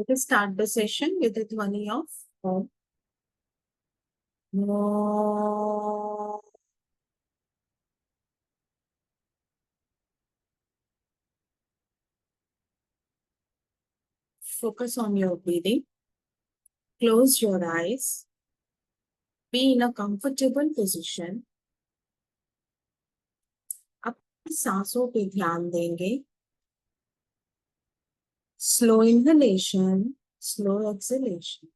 Let us start the session with the Dhvani of Om. Om. Focus on your breathing. Close your eyes. Be in a comfortable position. अपनी सांसों पे ध्यान देंगे. Slow inhalation, slow exhalation.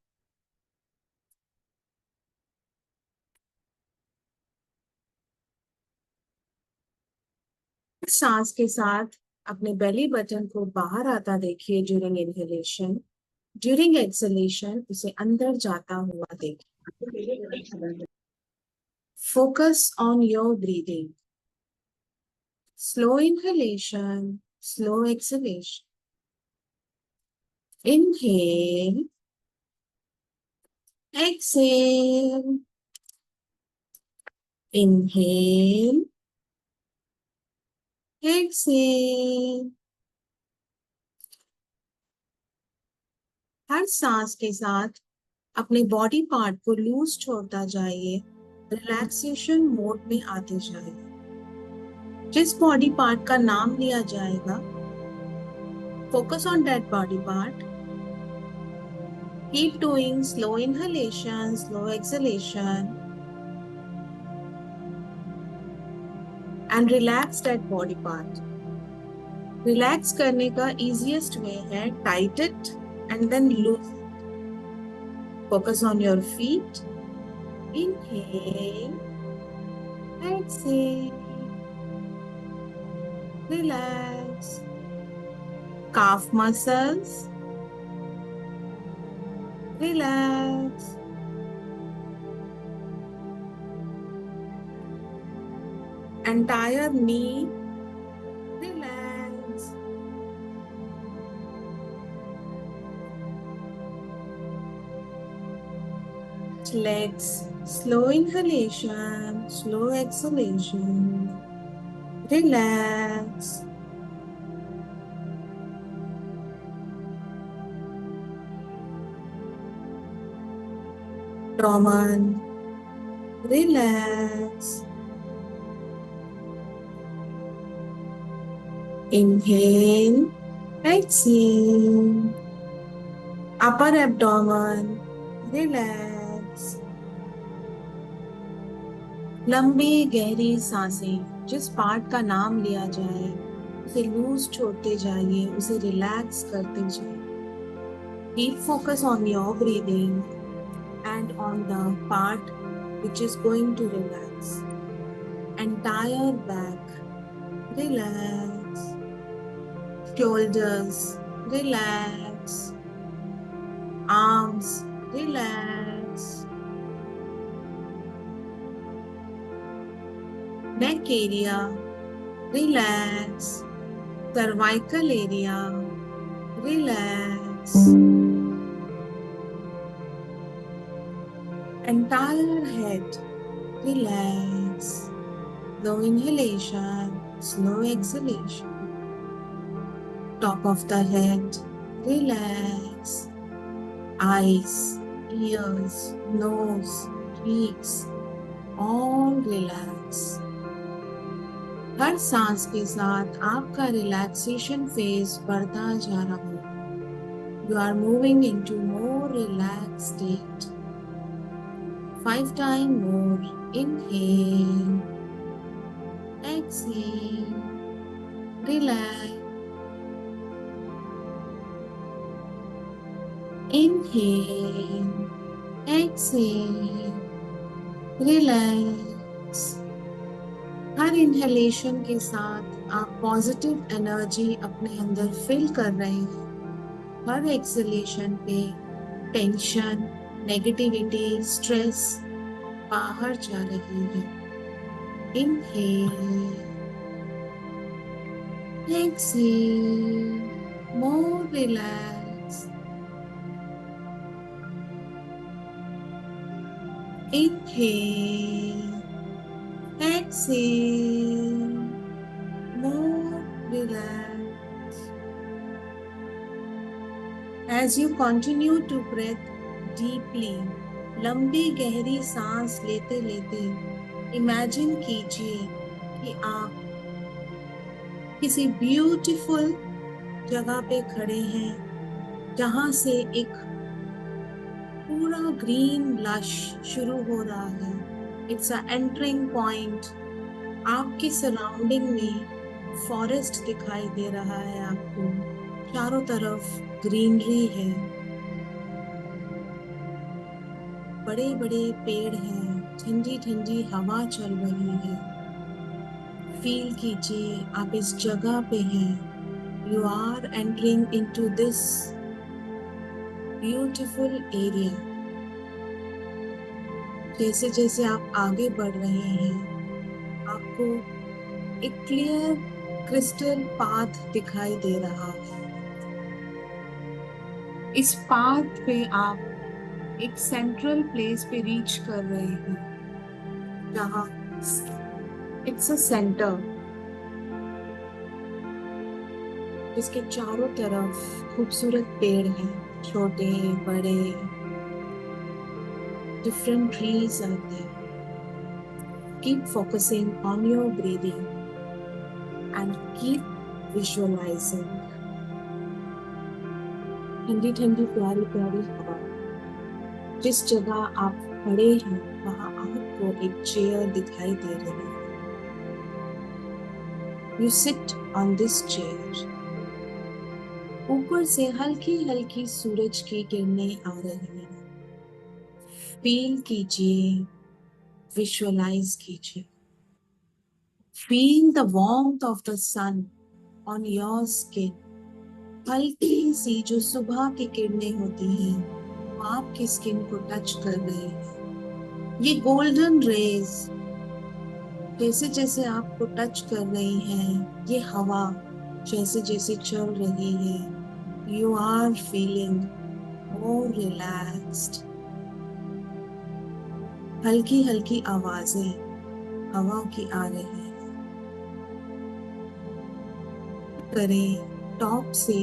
सांस के साथ अपने बेली बटन को बाहर आता देखिए ड्यूरिंग इनहेलेशन. ड्यूरिंग एक्सहेलेशन उसे अंदर जाता हुआ देखिए. Focus on your breathing. Slow inhalation, slow exhalation. Inhale, exhale. Inhale, exhale. हर सांस के साथ अपने बॉडी पार्ट को लूज छोड़ता जाइए. रिलैक्सेशन मोड में आते जाइए. जिस बॉडी पार्ट का नाम लिया जाएगा, focus on that body part. Keep doing slow inhalation, slow exhalation, and relax that body part. Relax करने का easiest way है tight it and then loose. Focus on your feet. Inhale, exhale, relax. Calf muscles, relax. Entire knee, relax. Legs, slow inhalation, slow exhalation, relax. Abdomen, relax. Inhale, exhale. Upper abdomen, relax. लंबी गहरी सांसें. जिस part का नाम लिया जाए उसे loose छोड़ते जाइए, उसे रिलैक्स करते जाइए. Keep focus on your breathing and on the part which is going to relax. Entire back, relax. Shoulders, relax. Arms, relax. Neck area, relax. Cervical area, relax. Entire head, relax. Slow inhalation, slow exhalation. Top of the head, relax. Eyes, ears, nose, cheeks, all relax. हर सांस के साथ आपका relaxation phase बढ़ता जा रहा है. You are moving into more relaxed state. 5 times more. Inhale, exhale, relax. Inhale, exhale, relax. Her inhalation के साथ आप पॉजिटिव एनर्जी अपने अंदर फिल कर रहे हैं. हर एक्सहेलेशन पे टेंशन, नेगेटिविटी, स्ट्रेस बाहर जा रही है. Inhale, exhale, more relax. Inhale, exhale, more relax. As you continue to breathe deeply, लंबी गहरी सांस लेते लेते इमेजिन कीजिए कि आप किसी ब्यूटीफुल जगह पे खड़े हैं जहां से एक पूरा ग्रीन लश शुरू हो रहा है. It's a entering point. आपकी सराउंडिंग में फॉरेस्ट दिखाई दे रहा है आपको. चारों तरफ ग्रीनरी है. बड़े बड़े पेड़ हैं. ठंडी ठंडी हवा चल रही है. फील कीजिए आप इस जगह पे हैं. You are entering into this beautiful area. जैसे जैसे आप आगे बढ़ रहे हैं आपको एक क्लियर क्रिस्टल पाथ दिखाई दे रहा है. इस पाथ पे आप एक सेंट्रल प्लेस पे रीच कर रहे हैं जहाँ इट्स अ सेंटर जिसके चारों तरफ खूबसूरत पेड़ हैं. छोटे बड़े different trees are there. Keep focusing on your breathing and keep visualizing. ठंडी ठंडी प्यारी प्यारी हवा. जिस जगह आप खड़े हैं वहां आपको एक चेयर दिखाई दे रही है. You sit on this chair. ऊपर से हल्की हल्की सूरज की किरणें आ रही हैं. फील कीजिए, विजुअलाइज कीजिए. Feel the warmth of the sun on your skin. हल्की सी जो सुबह की किरणें होती हैं वो आपकी स्किन को टच कर रही है. ये गोल्डन रेज जैसे जैसे आपको टच कर रही हैं, ये हवा जैसे जैसे चल रही है, you are feeling more relaxed. हल्की हल्की आवाजें हवा की आ रही है. करें टॉप से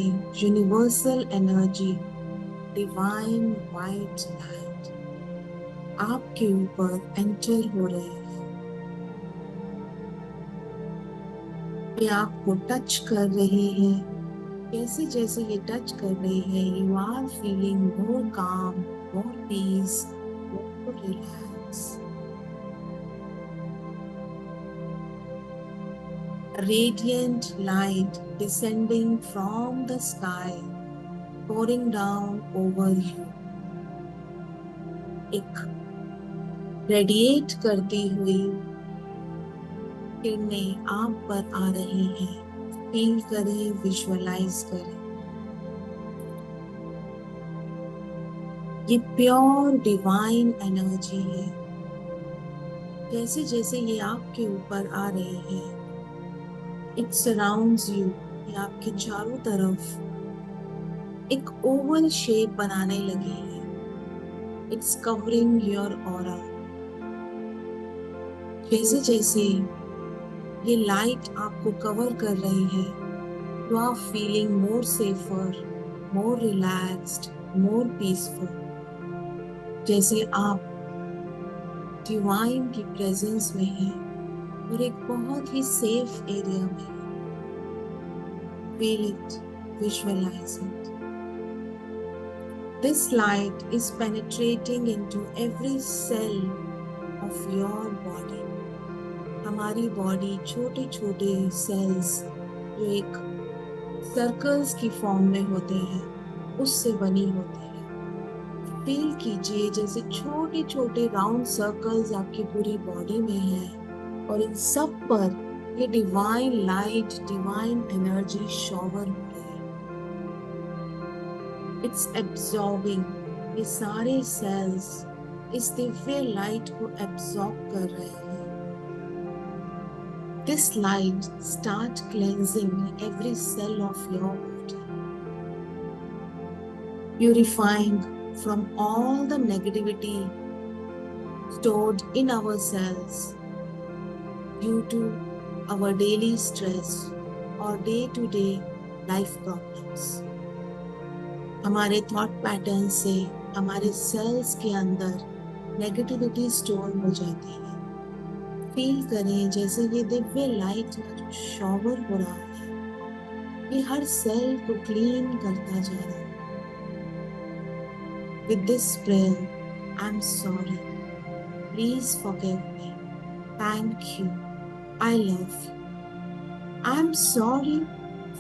universal energy, divine white light आपके ऊपर एंटर हो रहे हैं. ये आपको टच कर रहे हैं. जैसे जैसे ये टच कर रहे हैं you are feeling more calm, more peace, more relax. Radiant light descending from the sky, pouring down over you. एक रेडिएट करती हुई किरणें आप पर आ रही हैं. फील करें, विजुअलाइज करें. ये प्योर डिवाइन एनर्जी है. जैसे जैसे ये आपके ऊपर आ रहे हैं इट सराउंड्स यू. ये आपके चारों तरफ एक ओवल शेप बनाने लगी है. It's covering your aura. जैसे जैसे ये लाइट आपको कवर कर रही है you are feeling more safer, more relaxed, more peaceful. जैसे आप डिवाइन की प्रेजेंस में हैं और एक बहुत ही सेफ एरिया में. Feel it, visualise it. This light is penetrating into every cell of your body. हमारी बॉडी छोटे छोटे सेल्स जो एक सर्कल्स की फॉर्म में होते हैं उससे बनी होती है. फील कीजिए जैसे छोटे छोटे राउंड सर्कल्स आपकी पूरी बॉडी में हैं और इन सब पर ये divine light, divine energy shower हो रही है. It's absorbing. ये सारे सेल्स इस दिव्य लाइट को एब्जॉर्ब कर रहे हैं. This light start cleansing every cell of your body, purifying from all the negativity stored in our cells due to our daily stress or day-to-day life problems. हमारे thought pattern से हमारे sales के अंदर negativity store हो जाती है। Feel करें जैसे ये दिव्य लाइट का जो शॉवर हो रहा है, ये हर सेल को क्लीन करता जा रहा है। With this prayer, I am sorry, please forgive me, thank you, I love you, I am sorry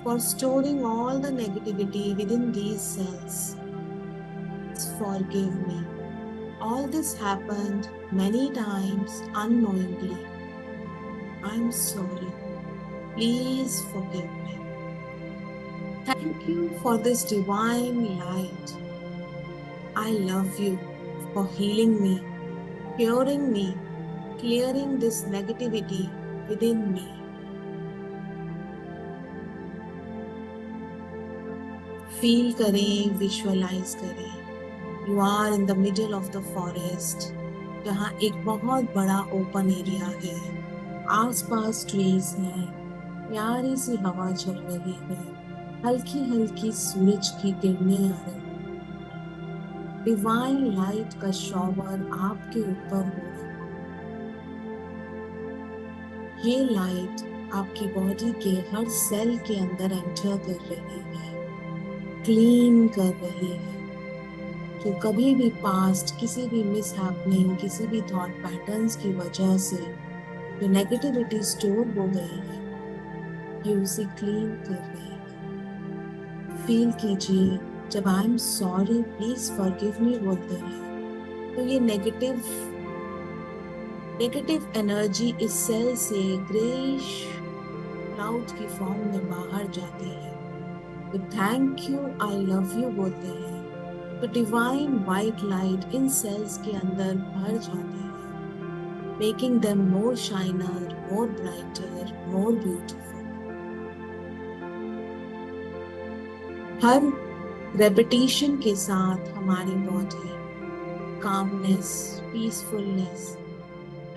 for storing all the negativity within these cells. Forgive me. All this happened many times unknowingly. I'm sorry. Please forgive me. Thank you for this divine light. I love you for healing me, curing me, clearing this negativity within me. Feel करें, visualize करें. You are in the middle of the forest, जहाँ एक बहुत बड़ा open area है, आसपास trees हैं, प्यारी सी हवा चल रही है, हल्की हल्की सूरज की किरणें आ रही हैं, डिवाइन लाइट का शॉवर आपके ऊपर हो रहा है। ये लाइट आपकी बॉडी के हर सेल के अंदर एंटर कर रही है, क्लीन कर रही है। तो कभी भी पास्ट किसी भी मिस हैपनिंग, किसी भी थॉट पैटर्न्स की वजह से जो नेगेटिविटी स्टोर हो गई है, ये उसे क्लीन कर रही है। फील कीजिए, जब I am sorry please forgive me बोलते हैं, तो ये नेगेटिव एनर्जी इस सेल से ग्रेइश क्लाउड की फॉर्म में बाहर जाती है। तो thank you, I love you बोलते हैं, तो डिवाइन वाइट लाइट इन सेल्स के अंदर भर जाती है, making them more shiner, more brighter, more beautiful. हर रेपिटेशन के साथ हमारी body calmness, peacefulness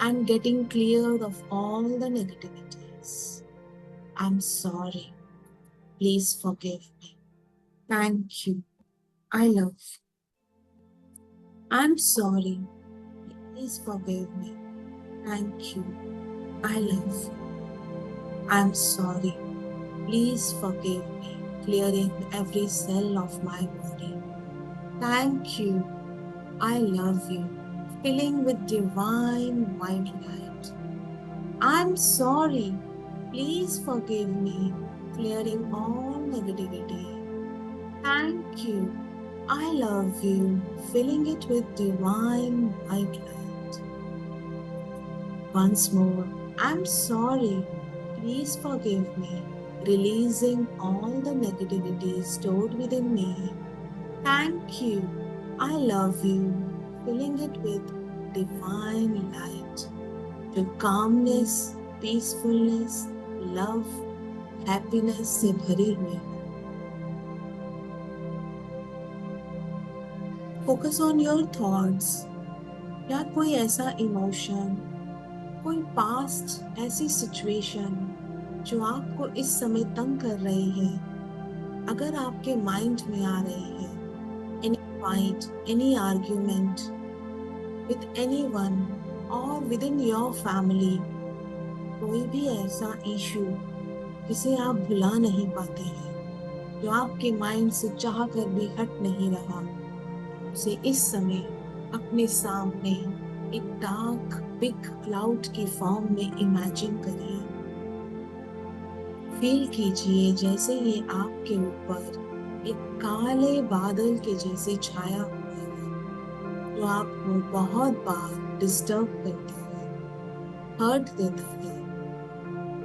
and getting clear of all the negativities. I am sorry, please forgive me, thank you, I love you. I'm sorry. Please forgive me. Thank you. I love you. I'm sorry. Please forgive me. Clearing every cell of my body. Thank you. I love you. Filling with divine white light. I'm sorry. Please forgive me. Clearing all negativity. Thank you. I love you, filling it with divine white light. Once more, I'm sorry. Please forgive me, releasing all the negativity stored within me. Thank you. I love you, filling it with divine light. To calmness, peacefulness, love, happiness से भरी हुई। Focus on your thoughts, या कोई ऐसा emotion, कोई past ऐसी situation जो आपको इस समय तंग कर रही है, अगर आपके माइंड में आ रही है, any fight, any argument with anyone और विद इन योर फैमिली, कोई भी ऐसा इशू जिसे आप भुला नहीं पाते हैं, जो आपके माइंड से चाह कर भी हट नहीं रहा, उसे इस समय अपने सामने एक डार्क बिग क्लाउड की फॉर्म में इमेजिन करिए। फील कीजिए जैसे ये आपके ऊपर एक काले बादल के जैसे छाया हुआ है, जो आपको बहुत बार डिस्टर्ब करता है, हर्ट देता है,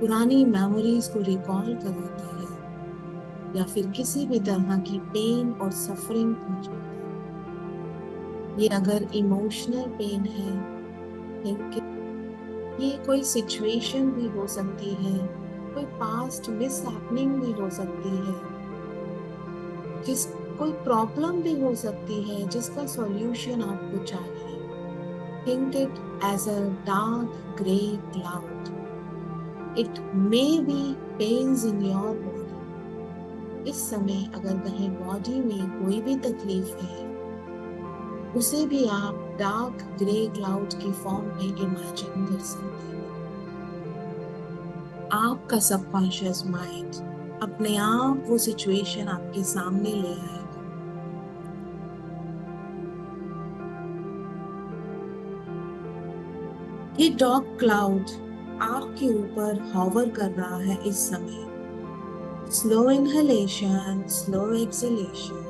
पुरानी मेमोरीज को रिकॉल कराता है, या फिर किसी भी तरह की पेन और सफरिंग पहुंचाता है। ये अगर इमोशनल पेन है, ये कोई सिचुएशन भी हो सकती है, कोई पास्ट मिस हैपनिंग भी हो सकती है, कोई प्रॉब्लम भी हो सकती है जिसका सॉल्यूशन आपको चाहिए। Think it as a dark grey cloud. It may be pains in your body. इस समय अगर कहीं बॉडी में कोई भी तकलीफ है, उसे भी आप डार्क ग्रे क्लाउड की फॉर्म में इमेजिन कर सकते हैं। आपका सबकॉन्शियस माइंड अपने आप वो सिचुएशन आपके सामने ले आएगा। ये डार्क क्लाउड आपके ऊपर हॉवर कर रहा है इस समय। Slow inhalation, slow exhalation.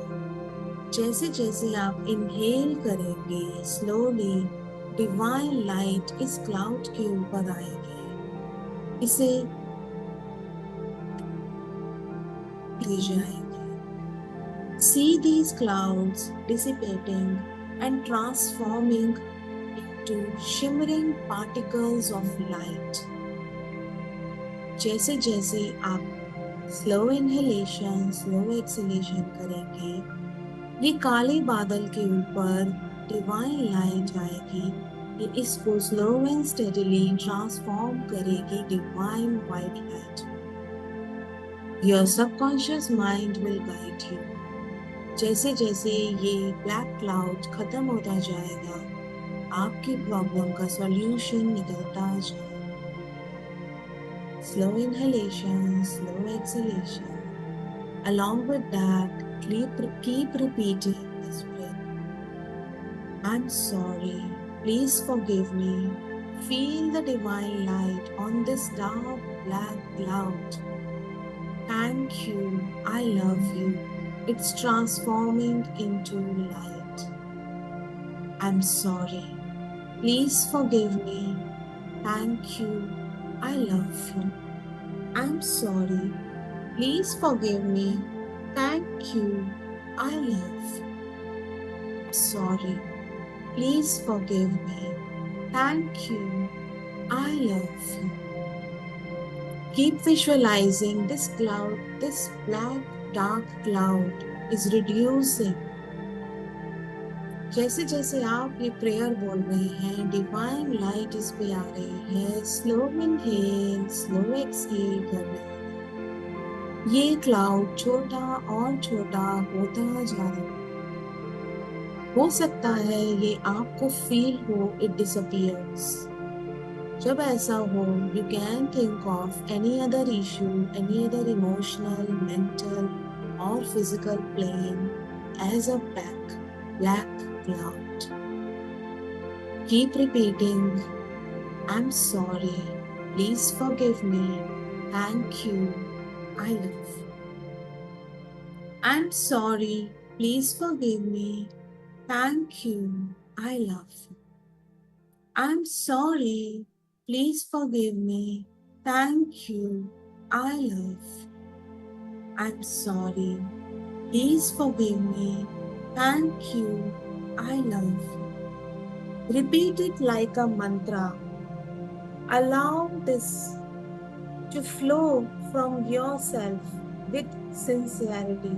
जैसे जैसे आप इनहेल करेंगे, स्लोली डिवाइन लाइट इस क्लाउड के ऊपर आएगी, इसे ले जाएगी। See these clouds dissipating and transforming into shimmering particles of light. जैसे जैसे आप स्लो इनहेलेशन, स्लो एक्सहेलेशन करेंगे, ये काले बादल के ऊपर डिवाइन लाइट आएगी। ये इसको स्लो एंड स्टेडीली ट्रांसफॉर्म करेगी divine white light. Your subconscious mind will guide you. जैसे जैसे ये ब्लैक क्लाउड खत्म होता जाएगा, आपकी प्रॉब्लम का सॉल्यूशन निकलता जाएगा। Slow inhalation, slow exhalation. Along with that, keep repeating this breath. I'm sorry. Please forgive me. Feel the divine light on this dark black cloud. Thank you. I love you. It's transforming into light. I'm sorry. Please forgive me. Thank you. I love you. I'm sorry. Please forgive me. Thank you. I love you. Sorry. Please forgive me. Thank you. I love you. Keep visualizing this cloud, this black, dark cloud is reducing. जैसे जैसे आप ये prayer बोल रहे हैं, divine light इस पे आ रही है। स्लो इनहेल, स्लो एक्सहेल कर रहे हैं। ये क्लाउड छोटा और छोटा होता जा रहा है। हो सकता है ये आपको फील हो इट डिसअपियर्स। जब ऐसा हो, you can think of any other issue, any other emotional, mental और physical plane as a black cloud. Keep repeating, I'm sorry, please forgive me, thank you, I love you. I'm sorry, please forgive me, thank you, I love you. I'm sorry, please forgive me, thank you, I love you. I'm sorry, please forgive me, thank you, I love you. Repeat it like a mantra. Allow this to flow from yourself with sincerity.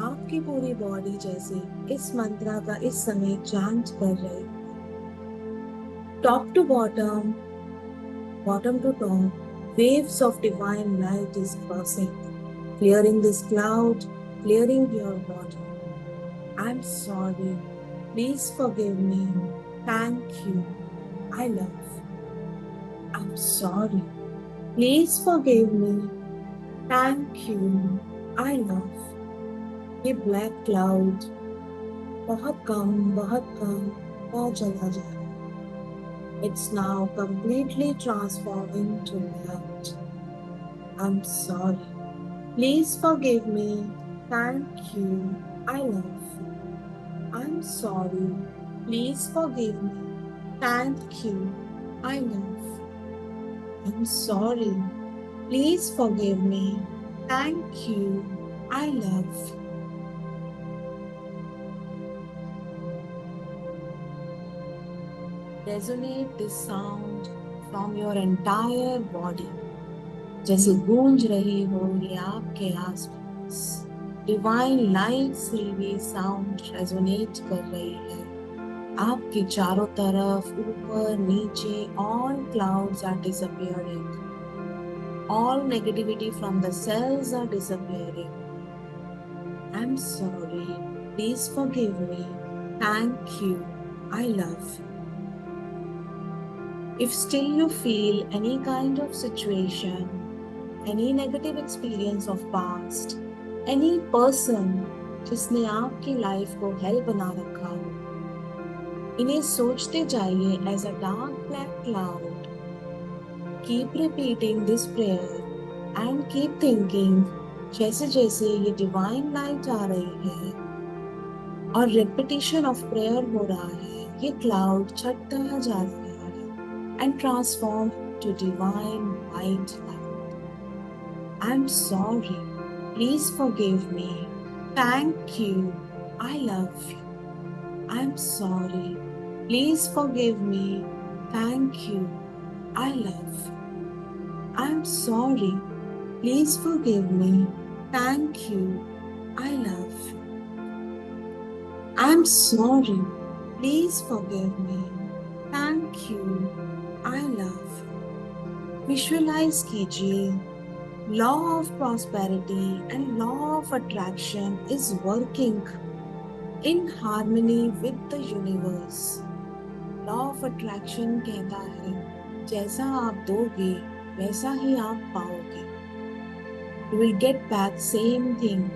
आपकी पूरी body जैसे इस मंत्रा का इस समय chant कर रही है। Top to bottom, bottom to top, waves of divine light is crossing, clearing this cloud, clearing your body. I'm sorry. Please forgive me. Thank you. I love you. I'm sorry. Please forgive me. Thank you. I love you. ये black cloud बहुत कम और चला जा रहा है। It's now completely transforming to light. I'm sorry. Please forgive me. Thank you. I love you. I'm sorry. Please forgive me. Thank you. I love you. I'm sorry. Please forgive me. Thank you. I love you. Resonate this sound from your entire body. जैसे गूंज रही हो ये आपके आसपास। Divine light से ये sound resonate कर रही है। आपके चारों तरफ, ऊपर नीचे, all clouds are disappearing. All negativity from the cells are disappearing. I'm sorry. Please forgive me. Thank you. I love you. If still you feel any kind of situation, any negative experience of past, any person जिसने आपकी life को hello बना रखा हो, इन्हें सोचते जाइए as a dark black cloud. Keep repeating this prayer and keep thinking. जैसे जैसे ये डिवाइन लाइट आ रही है और रेपिटेशन ऑफ प्रेयर हो रहा है, ये क्लाउड छटता जा रहा है and transform to divine white light. I'm sorry. Please forgive me. Thank you. I love you. I'm sorry. Please forgive me. Thank you. I love you. I'm sorry. Please forgive me. Thank you. I love you. I'm sorry. Please forgive me. Thank you. I love you. Visualize कीजिए. Law of prosperity and law of attraction is working in harmony with the universe. Law of attraction कहता है जैसा आप दोगे वैसा ही आप पाओगे. You will get back same thing.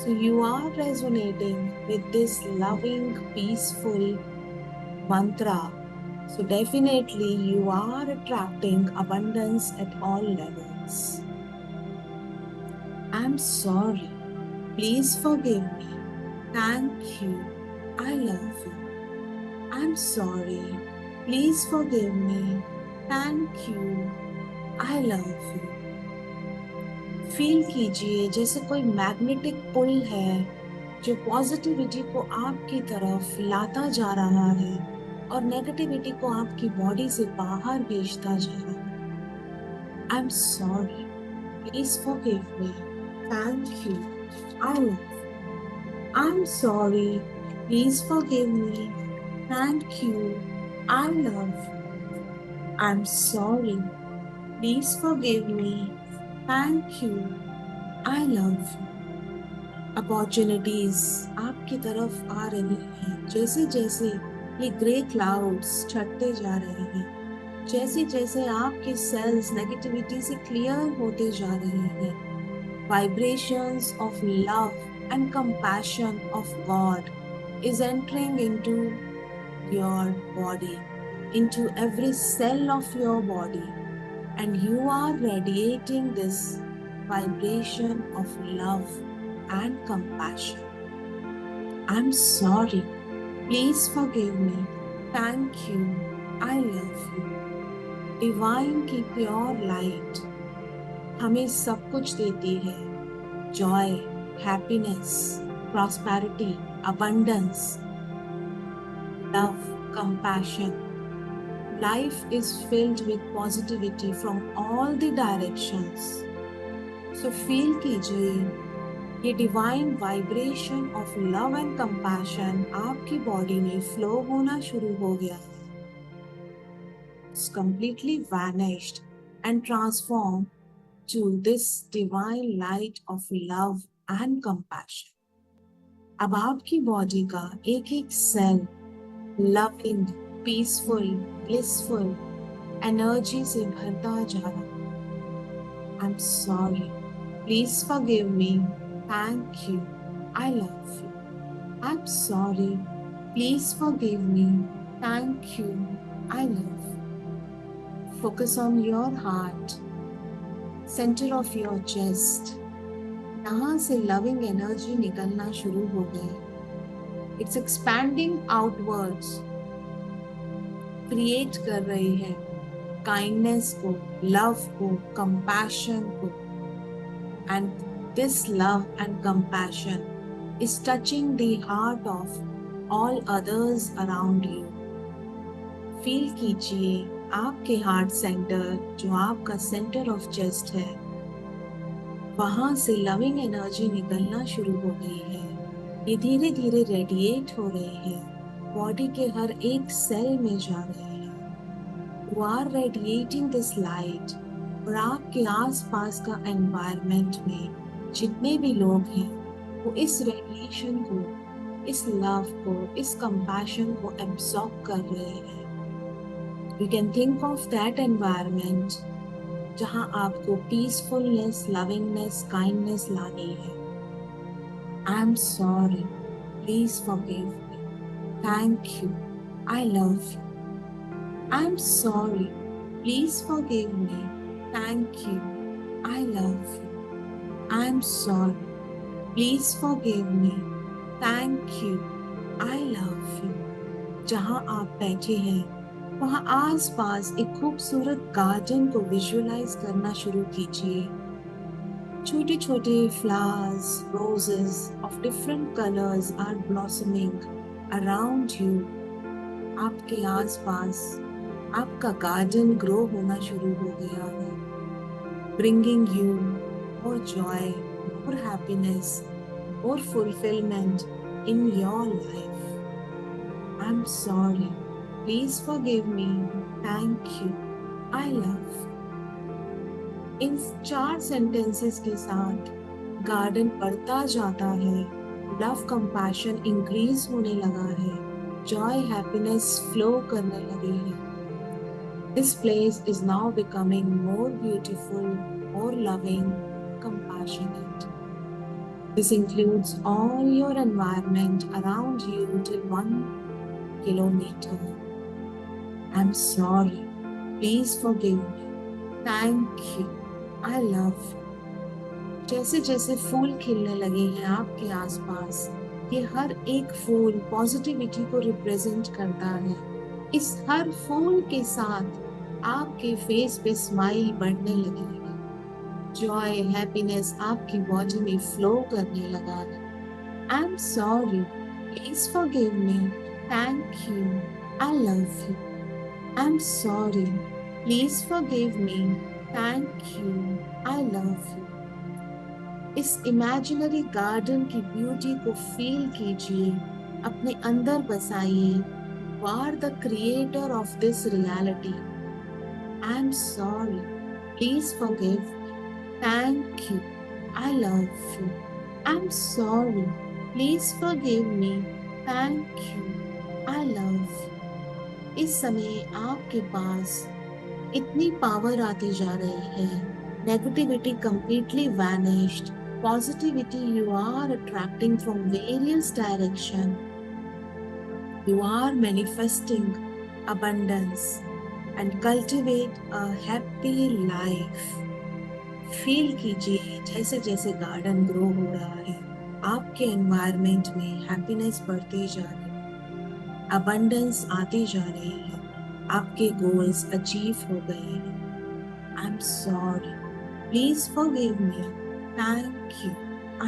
So you are resonating with this loving, peaceful mantra. So definitely you are attracting abundance at all levels. I'm sorry. Please forgive me. Thank you. I love you. I'm sorry. Please forgive me. Thank you. I love you. Feel कीजिए जैसे कोई magnetic पुल है जो positivity को आपकी तरफ लाता जा रहा है और नेगेटिविटी को आपकी बॉडी से बाहर भेजता जा रहा है. I'm sorry. Please forgive me. Thank you. I love you. I'm sorry. Please forgive me. Thank you. I love you. I'm sorry. Please forgive me. Thank you. I love you. Opportunities आपकी तरफ आ रही हैं जैसे जैसे ये grey clouds छटते जा रहे हैं, जैसे जैसे आपके सेल्स नेगेटिविटी से क्लियर होते जा रहे हैं. Vibrations of love and compassion of God is entering into your body, into every cell of your body, and you are radiating this vibration of love and compassion. I'm sorry. Please forgive me. Thank you. I love you. Divine की pure light हमें सब कुछ देती है. Joy, happiness, prosperity, abundance, love, compassion. Life is filled with positivity from all the directions. So feel कीजिए ये divine vibration of love and compassion आपकी body में flow होना शुरू हो गया. It's completely vanished and transformed to this divine light of love and compassion. अब आपकी बॉडी का एक एक cell loving, peaceful, blissful energy से भरता जा रहा है. I'm sorry. Please forgive me. Thank you. I love you. I'm sorry. Please forgive me. Thank you. I love you. Focus on your heart. Center of your chest. यहाँ से loving energy निकलना शुरू हो गई. It's expanding outwards. क्रिएट कर रही है kindness को, लव को, कंपैशन को. And this love and compassion is touching the heart of all others around you. Feel कीजिए आपके हार्ट सेंटर, जो आपका सेंटर ऑफ चेस्ट है, वहां से लविंग एनर्जी निकलना शुरू हो गई है. ये धीरे धीरे रेडिएट हो रही है, बॉडी के हर एक सेल में जा रहे हैं. You are radiating this light. और आपके आसपास का एनवायरनमेंट में जितने भी लोग हैं वो इस रेडिएशन को, इस लव को, इस कंपैशन को एब्सॉर्ब कर रहे हैं। You can think of that environment जहां आपको पीसफुलनेस, लविंगनेस, काइंडनेस लानी है। I am sorry, please forgive me, thank you, I love you. I am sorry, please forgive me, thank you, I love you. I am sorry, please forgive me, thank you, I love you. जहां आप बैठे हैं वहां आसपास एक खूबसूरत garden को visualise करना शुरू कीजिए। छोटे छोटे flowers, roses of different colours are blossoming around you. आपके आसपास आपका गार्डन ग्रो होना शुरू हो गया है, bringing you more joy, more happiness, more fulfillment in your life. I'm sorry. Please forgive me. Thank you. I love you. In 4 sentences के साथ गार्डन बढ़ता जाता है, लव कंपैशन इंक्रीज होने लगा है, जॉय हैप्पीनेस फ्लो करने लगी है। This place is now becoming more beautiful, more loving, compassionate. This includes all your environment around you till 1 kilometer. I'm sorry. Please forgive me. Thank you. I love you. जैसे जैसे फूल खिलने लगे हैं आपके आसपास, ये हर एक फूल पॉजिटिविटी को रिप्रेजेंट करता है। इस हर फूल के साथ आपके फेस पे स्माइल बढ़ने लगी है, जॉय हैप्पीनेस आपकी बॉडी में फ्लो करने लगा है। I am sorry, please forgive me, thank you, I love you. I am sorry, please forgive me, thank you, I love you. इस इमेजिनरी गार्डन की ब्यूटी को फील कीजिए, अपने अंदर बसाइए। You are the creator of this reality. I am sorry, please forgive me, thank you, I love you. I am sorry, please forgive me, thank you, I love you. इस समय आपके पास इतनी power आती जा रही है, negativity completely vanished, positivity you are attracting from various direction, you are manifesting abundance and cultivate a happy life. Feel कीजिए जैसे जैसे गार्डन ग्रो हो रहा है, आपके एनवायरनमेंट में हैप्पीनेस बढ़ती जा रही है, अबंडेंस आती जा रही है, आपके गोल्स अचीव हो गए हैं। आई am sorry, please forgive me, thank you,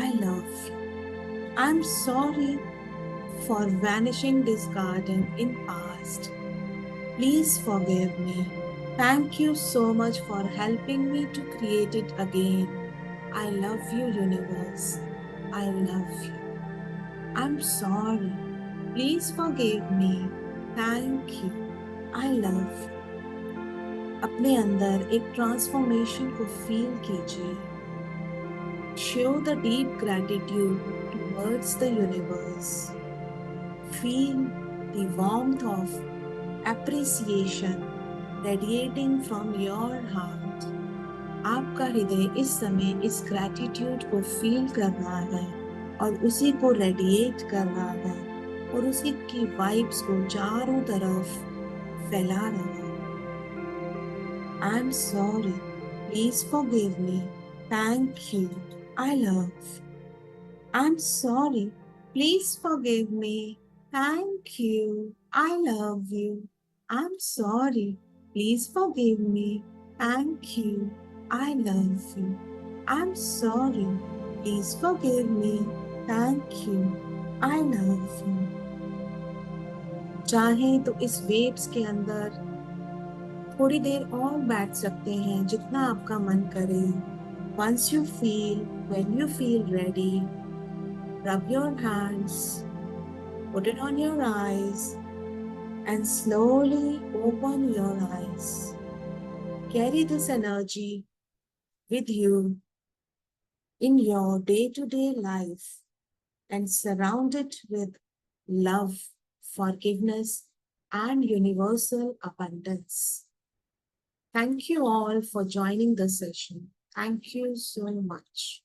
I love you. I am sorry for vanishing this garden in past, please forgive me. Thank you so much for helping me to create it again. I love you, universe. I love you. I'm sorry. Please forgive me. Thank you. I love you. अपने अंदर एक transformation को feel कीजिए। Show the deep gratitude towards the universe. Feel the warmth of appreciation radiating from your heart. आपका हृदय इस समय इस ग्रैटिट्यूड को फील कर रहा है और उसी को रेडिएट कर रहा है और उसी की वाइब्स को चारों तरफ फैला रहा है। I am sorry, please forgive me, thank you, I love. I am sorry, please forgive me, thank you, I love you. I am sorry, please forgive me, thank you, I love you. I'm sorry. Please forgive me. Thank you. I love you. चाहे तो इस waves के अंदर थोड़ी देर और बैठ सकते हैं, जितना आपका मन करे। Once you feel, when you feel ready, rub your hands, put it on your eyes, and slowly open your eyes. Carry this energy with you in your day-to-day life. and surround it with love, forgiveness, and universal abundance. Thank you all for joining the session. Thank you so much.